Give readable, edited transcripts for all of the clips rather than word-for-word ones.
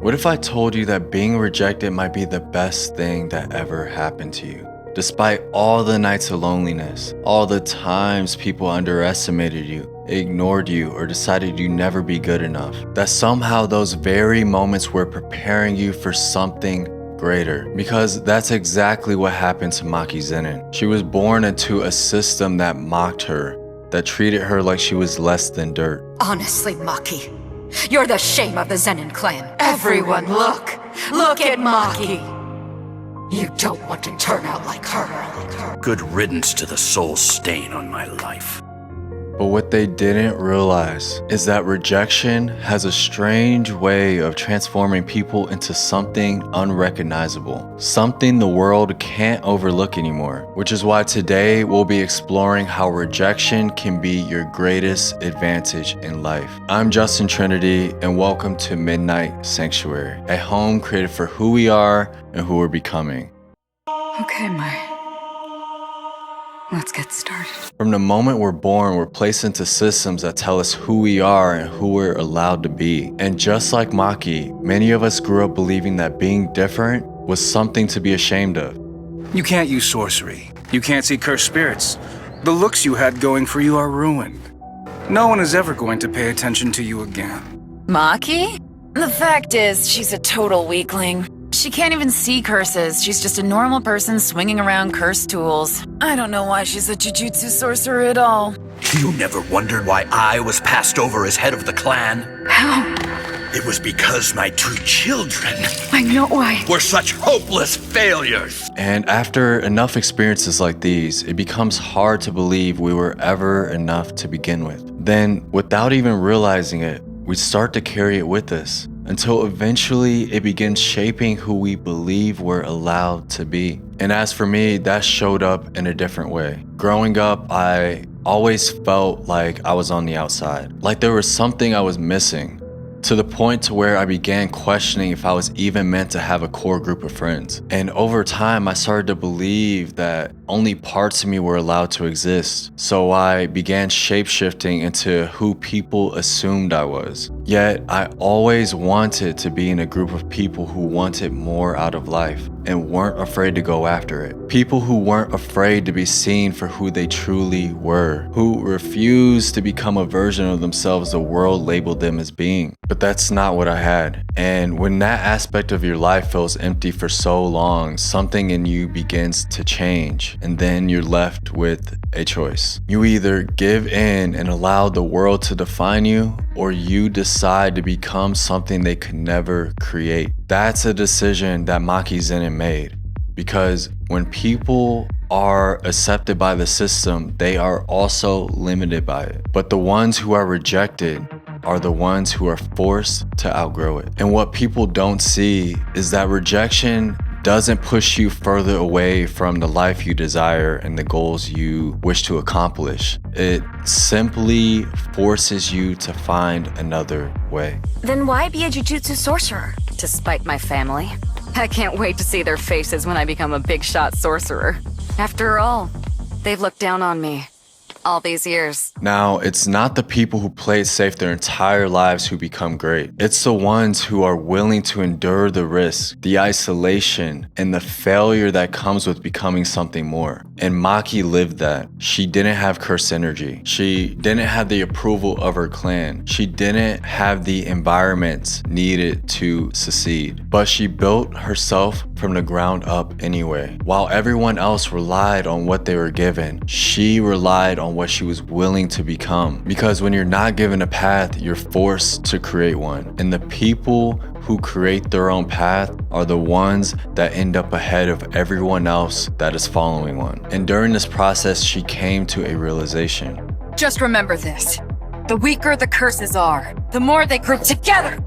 What if I told you that being rejected might be the best thing that ever happened to you? Despite all the nights of loneliness, all the times people underestimated you, ignored you, or decided you'd never be good enough, that somehow those very moments were preparing you for something greater. Because that's exactly what happened to Maki Zenin. She was born into a system that mocked her, that treated her like she was less than dirt. Honestly, Maki, you're the shame of the Zenin clan. Everyone, look at Maki. You don't want to turn out like her. Good riddance to the soul stain on my life. But what they didn't realize is that rejection has a strange way of transforming people into something unrecognizable, something the world can't overlook anymore, which is why today we'll be exploring how rejection can be your greatest advantage in life. I'm Justin Trinity, and welcome to Midnight Sanctuary, a home created for who we are and who we're becoming. Okay, Mai. Let's get started. From the moment we're born, we're placed into systems that tell us who we are and who we're allowed to be. And just like Maki, many of us grew up believing that being different was something to be ashamed of. You can't use sorcery. You can't see cursed spirits. The looks you had going for you are ruined. No one is ever going to pay attention to you again. Maki? The fact is, she's a total weakling. She can't even see curses. She's just a normal person swinging around cursed tools. I don't know why she's a Jujutsu sorcerer at all. You never wondered why I was passed over as head of the clan? How? It was because my two children I know why. were such hopeless failures. And after enough experiences like these, it becomes hard to believe we were ever enough to begin with. Then, without even realizing it, we start to carry it with us, until eventually it begins shaping who we believe we're allowed to be. And as for me, that showed up in a different way. Growing up, I always felt like I was on the outside, like there was something I was missing, to the point to where I began questioning if I was even meant to have a core group of friends. And over time, I started to believe that only parts of me were allowed to exist. So I began shape-shifting into who people assumed I was. Yet, I always wanted to be in a group of people who wanted more out of life and weren't afraid to go after it. People who weren't afraid to be seen for who they truly were, who refused to become a version of themselves the world labeled them as being. But that's not what I had. And when that aspect of your life feels empty for so long, something in you begins to change. And then you're left with a choice. You either give in and allow the world to define you, or you decide to become something they could never create. That's a decision that Maki Zenin made. Because when people are accepted by the system, they are also limited by it. But the ones who are rejected are the ones who are forced to outgrow it. And what people don't see is that rejection doesn't push you further away from the life you desire and the goals you wish to accomplish. It simply forces you to find another way. Then why be a Jujutsu sorcerer? To spite my family. I can't wait to see their faces when I become a big shot sorcerer. After all, they've looked down on me all these years. Now, it's not the people who play it safe their entire lives who become great. It's the ones who are willing to endure the risk, the isolation, and the failure that comes with becoming something more. And Maki lived that. She didn't have cursed energy. She didn't have the approval of her clan. She didn't have the environments needed to succeed. But she built herself from the ground up anyway. While everyone else relied on what they were given, she relied on what she was willing to become. Because when you're not given a path, you're forced to create one. And the people who create their own path are the ones that end up ahead of everyone else that is following one. And during this process, she came to a realization. Just remember this. The weaker the curses are, the more they group together.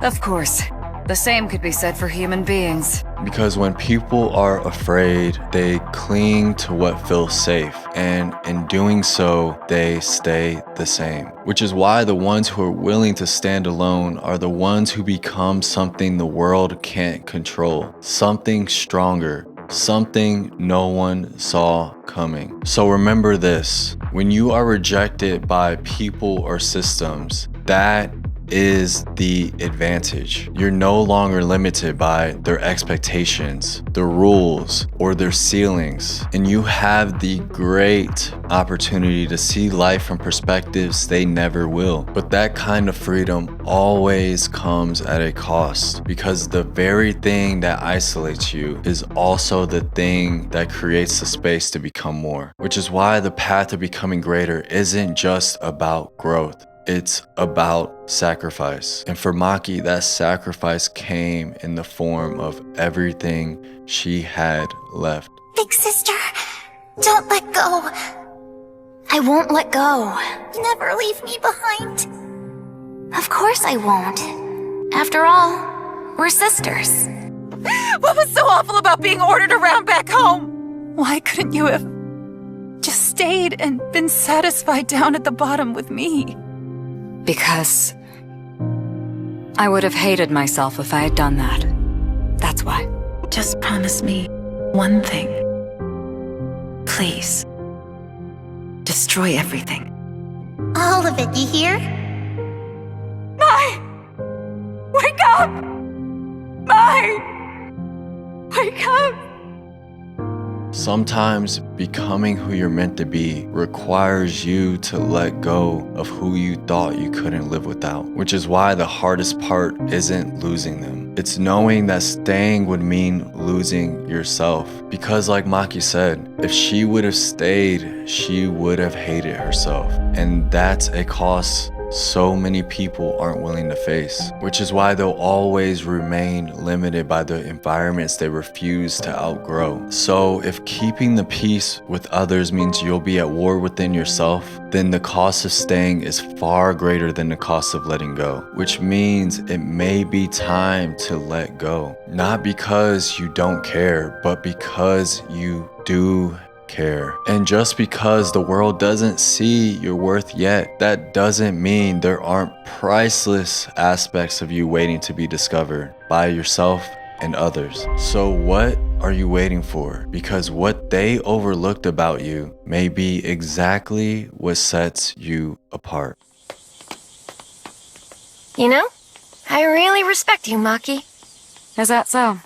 Of course, the same could be said for human beings. Because when people are afraid, they cling to what feels safe, and in doing so, they stay the same. Which is why the ones who are willing to stand alone are the ones who become something the world can't control, something stronger, something no one saw coming. So remember this, when you are rejected by people or systems, that is the advantage. You're no longer limited by their expectations, the rules, or their ceilings, and you have the great opportunity to see life from perspectives they never will. But that kind of freedom always comes at a cost, because the very thing that isolates you is also the thing that creates the space to become more. Which is why the path to becoming greater isn't just about growth. It's about sacrifice. And for Maki, that sacrifice came in the form of everything she had left. Big sister, don't let go. I won't let go. Never leave me behind. Of course I won't. After all, we're sisters. What was so awful about being ordered around back home? Why couldn't you have just stayed and been satisfied down at the bottom with me? Because I would have hated myself if I had done that. That's why. Just promise me one thing. Please. Destroy everything. All of it, you hear? Mai! Wake up! Mai! Wake up! Sometimes becoming who you're meant to be requires you to let go of who you thought you couldn't live without, which is why the hardest part isn't losing them. It's knowing that staying would mean losing yourself. Because like Maki said, if she would have stayed, she would have hated herself. And that's a cost so many people aren't willing to face, which is why they'll always remain limited by the environments they refuse to outgrow. So if keeping the peace with others means you'll be at war within yourself, then the cost of staying is far greater than the cost of letting go, which means it may be time to let go. Not because you don't care, but because you do care. And just because the world doesn't see your worth yet, that doesn't mean there aren't priceless aspects of you waiting to be discovered by yourself and others. So what are you waiting for? Because what they overlooked about you may be exactly what sets you apart. You know, I really respect you, Maki. Is that so?